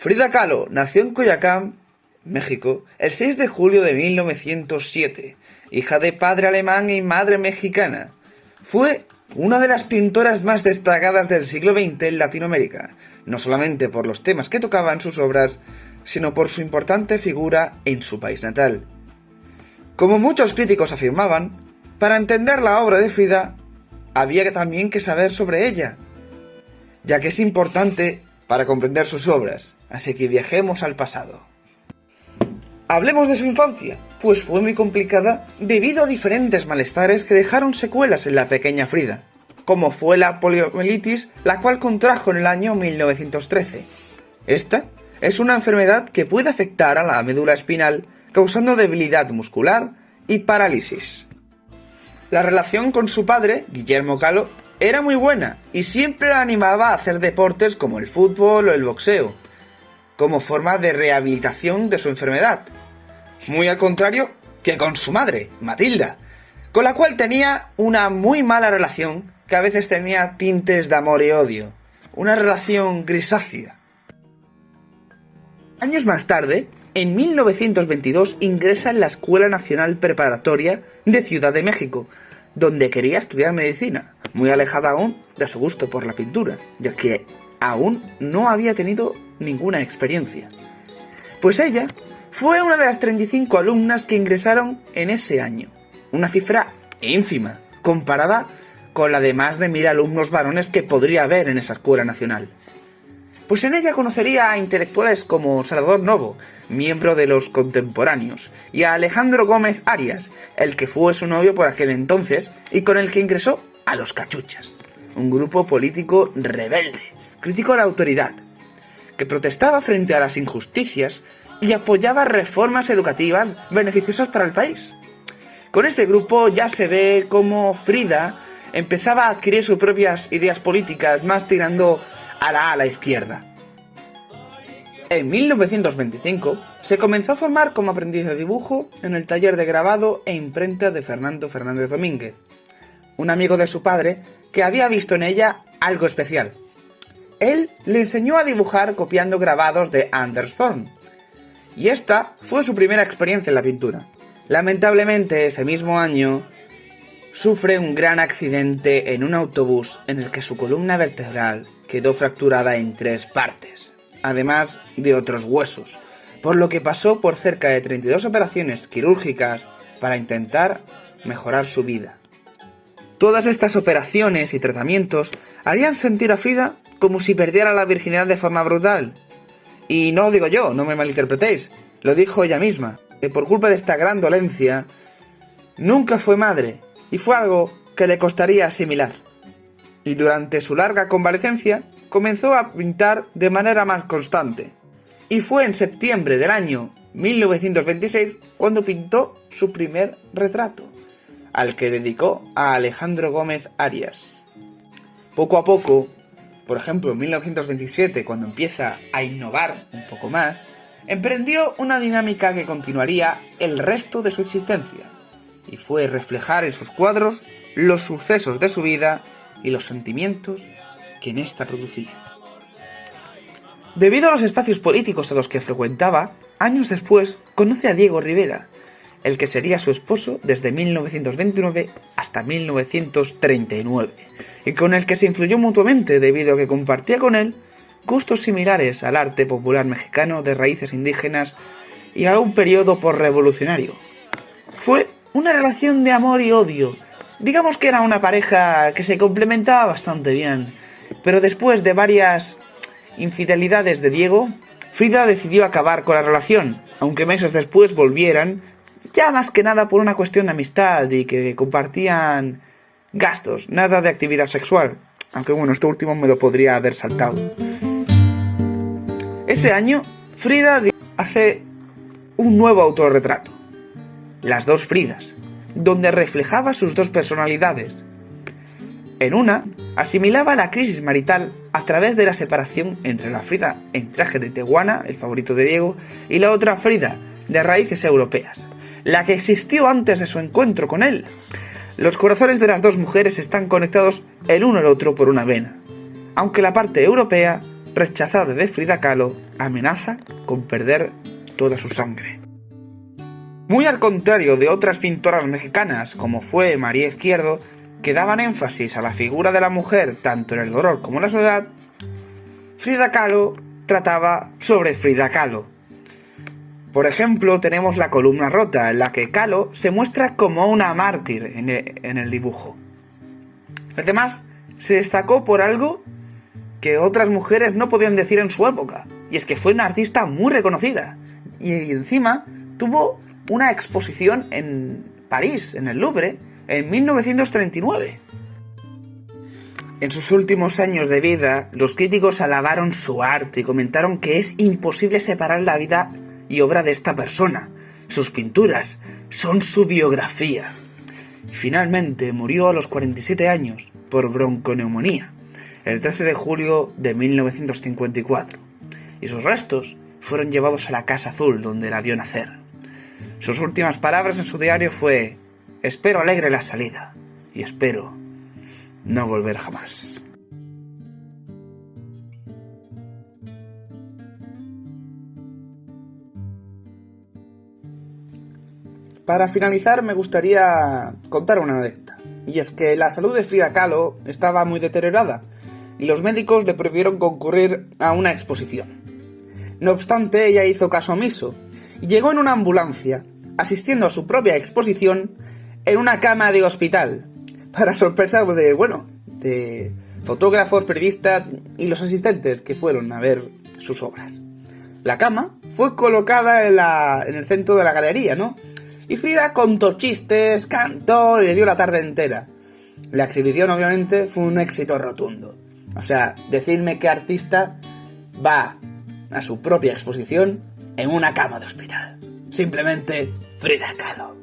Frida Kahlo nació en Coyoacán, México, el 6 de julio de 1907, hija de padre alemán y madre mexicana. Fue una de las pintoras más destacadas del siglo XX en Latinoamérica, no solamente por los temas que tocaba en sus obras, sino por su importante figura en su país natal. Como muchos críticos afirmaban, para entender la obra de Frida, había también que saber sobre ella, ya que es importante para comprender sus obras, así que viajemos al pasado. Hablemos de su infancia, pues fue muy complicada debido a diferentes malestares que dejaron secuelas en la pequeña Frida, como fue la poliomielitis, la cual contrajo en el año 1913. Esta es una enfermedad que puede afectar a la médula espinal, causando debilidad muscular y parálisis. La relación con su padre, Guillermo Kahlo, era muy buena y siempre la animaba a hacer deportes como el fútbol o el boxeo, como forma de rehabilitación de su enfermedad. Muy al contrario que con su madre, Matilda, con la cual tenía una muy mala relación que a veces tenía tintes de amor y odio, una relación grisácea. Años más tarde, en 1922 ingresa en la Escuela Nacional Preparatoria de Ciudad de México, donde quería estudiar medicina, muy alejada aún de su gusto por la pintura, ya que aún no había tenido ninguna experiencia. Pues ella fue una de las 35 alumnas que ingresaron en ese año, una cifra ínfima, comparada con la de más de 1000 alumnos varones que podría haber en esa escuela nacional. Pues en ella conocería a intelectuales como Salvador Novo, miembro de Los Contemporáneos, y a Alejandro Gómez Arias, el que fue su novio por aquel entonces y con el que ingresó a Los Cachuchas, un grupo político rebelde, crítico a la autoridad, que protestaba frente a las injusticias y apoyaba reformas educativas beneficiosas para el país. Con este grupo ya se ve cómo Frida empezaba a adquirir sus propias ideas políticas, más tirando a la ala izquierda. En 1925 se comenzó a formar como aprendiz de dibujo en el taller de grabado e imprenta de Fernando Fernández Domínguez, un amigo de su padre que había visto en ella algo especial. Él le enseñó a dibujar copiando grabados de Anders Zorn, y esta fue su primera experiencia en la pintura. Lamentablemente, ese mismo año, sufre un gran accidente en un autobús en el que su columna vertebral quedó fracturada en 3 partes, además de otros huesos, por lo que pasó por cerca de 32 operaciones quirúrgicas para intentar mejorar su vida. Todas estas operaciones y tratamientos harían sentir a Frida como si perdiera la virginidad de forma brutal. Y no lo digo yo, no me malinterpretéis, lo dijo ella misma, que por culpa de esta gran dolencia nunca fue madre, y fue algo que le costaría asimilar. Y durante su larga convalecencia comenzó a pintar de manera más constante. Y fue en septiembre del año 1926 cuando pintó su primer retrato, al que dedicó a Alejandro Gómez Arias. Poco a poco, por ejemplo en 1927, cuando empieza a innovar un poco más, emprendió una dinámica que continuaría el resto de su existencia, y fue reflejar en sus cuadros los sucesos de su vida y los sentimientos que en ésta producía. Debido a los espacios políticos a los que frecuentaba, años después conoce a Diego Rivera, el que sería su esposo desde 1929 hasta 1939, y con el que se influyó mutuamente debido a que compartía con él gustos similares al arte popular mexicano de raíces indígenas y a un periodo posrevolucionario. Fue una relación de amor y odio. Digamos que era una pareja que se complementaba bastante bien, pero después de varias infidelidades de Diego, Frida decidió acabar con la relación, aunque meses después volvieran, ya más que nada por una cuestión de amistad y que compartían gastos, nada de actividad sexual, aunque bueno, esto último me lo podría haber saltado. Ese año, Frida hace un nuevo autorretrato, Las dos Fridas, donde reflejaba sus dos personalidades. En una, asimilaba la crisis marital a través de la separación entre la Frida en traje de teguana, el favorito de Diego, y la otra Frida, de raíces europeas, la que existió antes de su encuentro con él. Los corazones de las dos mujeres están conectados el uno al otro por una vena, aunque la parte europea rechazada de Frida Kahlo, amenaza con perder toda su sangre. Muy al contrario de otras pintoras mexicanas, como fue María Izquierdo, que daban énfasis a la figura de la mujer tanto en el dolor como en la soledad, Frida Kahlo trataba sobre Frida Kahlo. Por ejemplo, tenemos La columna rota, en la que Kahlo se muestra como una mártir en el dibujo. Además, se destacó por algo que otras mujeres no podían decir en su época, y es que fue una artista muy reconocida, y encima tuvo una exposición en París, en el Louvre, en 1939. En sus últimos años de vida, los críticos alabaron su arte y comentaron que es imposible separar la vida y obra de esta persona. Sus pinturas son su biografía. Y finalmente murió a los 47 años por bronconeumonía, el 13 de julio de 1954, y sus restos fueron llevados a la Casa Azul, donde la vio nacer. Sus últimas palabras en su diario fue: espero alegre la salida, y espero no volver jamás. Para finalizar, me gustaría contar una anécdota, y es que la salud de Frida Kahlo estaba muy deteriorada, y los médicos le prohibieron concurrir a una exposición. No obstante, ella hizo caso omiso, y llegó en una ambulancia, asistiendo a su propia exposición en una cama de hospital, para sorpresa de fotógrafos, periodistas y los asistentes que fueron a ver sus obras. La cama fue colocada en el centro de la galería, ¿no? Y Frida contó chistes, cantó y le dio la tarde entera. La exhibición, obviamente, fue un éxito rotundo. O sea, decidme qué artista va a su propia exposición en una cama de hospital. Simplemente Frida Kahlo.